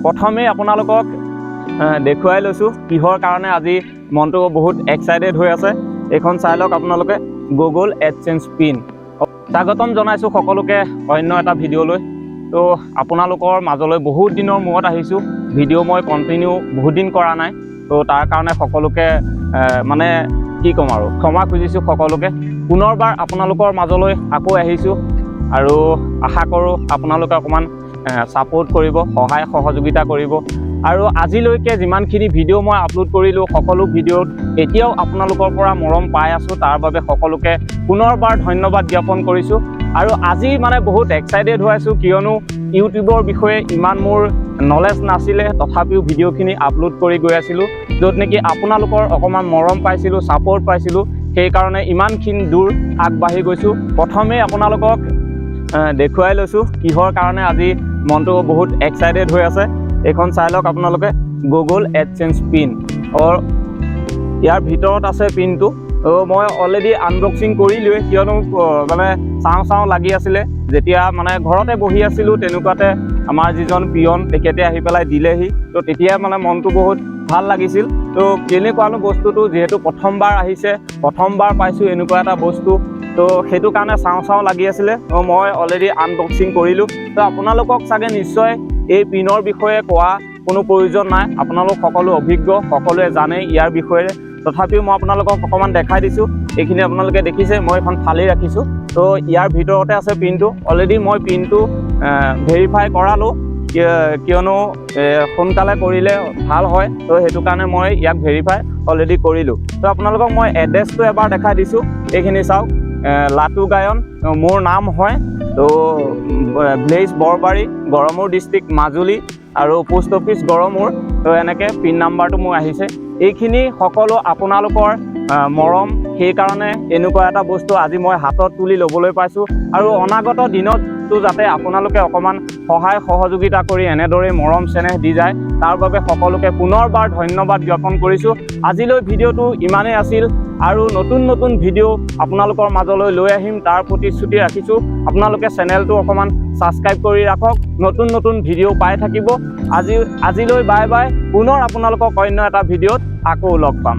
প্ৰথমে আপোনালোকক দেখুৱাই লৈছোঁ কিহৰ কাৰণে আজি মনটো বহুত এক্সাইটেড হৈ আছে। এইখন চাই লওক আপোনালোকে, গুগল এডচেঞ্চ পিন। স্বাগতম জনাইছোঁ সকলোকে অন্য এটা ভিডিঅ'লৈ। তো আপোনালোকৰ মাজলৈ বহুত দিনৰ মূৰত আহিছোঁ। ভিডিঅ' মই কণ্টিনিউ বহুত দিন কৰা নাই, তো তাৰ কাৰণে সকলোকে মানে কি ক'ম আৰু ক্ষমা খুজিছোঁ সকলোকে। পুনৰবাৰ আপোনালোকৰ মাজলৈ আকৌ আহিছোঁ আৰু আশা কৰোঁ আপোনালোকে অকণমান ছাপোৰ্ট কৰিব, সহায় সহযোগিতা কৰিব। আৰু আজিলৈকে যিমানখিনি ভিডিঅ' মই আপলোড কৰিলোঁ, সকলো ভিডিঅ'ত এতিয়াও আপোনালোকৰ পৰা মৰম পাই আছোঁ। তাৰ বাবে সকলোকে পুনৰবাৰ ধন্যবাদ জ্ঞাপন কৰিছোঁ। আৰু আজি মানে বহুত এক্সাইটেড হৈ আছোঁ, কিয়নো ইউটিউবৰ বিষয়ে ইমান মোৰ নলেজ নাছিলে, তথাপিও ভিডিঅ'খিনি আপলোড কৰি গৈ আছিলোঁ, য'ত নেকি আপোনালোকৰ অকণমান মৰম পাইছিলোঁ, ছাপোৰ্ট পাইছিলোঁ। সেইকাৰণে ইমানখিনি দূৰ আগবাঢ়ি গৈছোঁ। প্ৰথমে আপোনালোকক দেখুৱাই লৈছোঁ কিহৰ কাৰণে আজি মনটো বহুত এক্সাইটেড হৈ আছে। এইখন চাই লওক আপোনালোকে, গুগল এডচেঞ্চ পিন। ইয়াৰ ভিতৰত আছে পিনটো। মই অলৰেডি আনবক্সিং কৰিলোঁৱেই, কিয়নো মানে চাওঁ লাগি আছিলে। যেতিয়া মানে ঘৰতে বহি আছিলোঁ, তেনেকুৱাতে আমাৰ যিজন পিয়ন তেখেতে আহি পেলাই দিলেহি। তো তেতিয়া মানে মনটো বহুত ভাল লাগিছিল। তো কেনেকুৱানো বস্তুটো, যিহেতু প্ৰথমবাৰ আহিছে, প্ৰথমবাৰ পাইছোঁ এনেকুৱা এটা বস্তু, তো সেইটো কাৰণে চাওঁ লাগি আছিলে। মই অলৰেডি আনবক্সিং কৰিলোঁ। তো আপোনালোকক চাগে নিশ্চয় এই পিনৰ বিষয়ে কোৱা কোনো প্ৰয়োজন নাই, আপোনালোক সকলো অভিজ্ঞ, সকলোৱে জানে ইয়াৰ বিষয়ে। তথাপিও মই আপোনালোকক অকণমান দেখাই দিছোঁ। এইখিনি আপোনালোকে দেখিছে, মই এখন ফালি ৰাখিছোঁ। তো ইয়াৰ ভিতৰতে আছে পিনটো। অলৰেডি মই পিনটো ভেৰিফাই কৰালোঁ, কিয়নো সোনকালে কৰিলে ভাল হয়। তো সেইটো কাৰণে মই ইয়াক ভেৰিফাই অলৰেডি কৰিলোঁ। তো আপোনালোকক মই এড্ৰেছটো এবাৰ দেখাই দিছোঁ। এইখিনি চাওক, লাটু গায়ন মোৰ নাম হয়। তো ভিলেজ বৰবাৰী, গড়মূৰ ডিষ্ট্ৰিক্ট মাজুলী, আৰু পোষ্ট অফিচ গড়মূৰ। তো এনেকৈ পিন নাম্বাৰটো মোৰ আহিছে। এইখিনি সকলো আপোনালোকৰ মৰম, সেইকাৰণে এনেকুৱা এটা বস্তু আজি মই হাতত তুলি ল'বলৈ পাইছোঁ। আৰু অনাগত দিনতো যাতে আপোনালোকে অকণমান সহায় সহযোগিতা কৰি এনেদৰে মৰম চেনেহ দি যায়, তাৰ বাবে সকলোকে পুনৰবাৰ ধন্যবাদ জ্ঞাপন কৰিছোঁ। আজিলৈ ভিডিঅ'টো ইমানেই আছিল, আৰু নতুন ভিডিঅ' আপোনালোকৰ মাজলৈ লৈ আহিম, তাৰ প্ৰতিশ্ৰুতি ৰাখিছোঁ। আপোনালোকে চেনেলটো অকণমান ছাবস্ক্ৰাইব কৰি ৰাখক, নতুন ভিডিঅ' পাই থাকিব। আজিলৈ বাই বাই। পুনৰ আপোনালোকক অন্য এটা ভিডিঅ'ত আকৌ লগ পাম।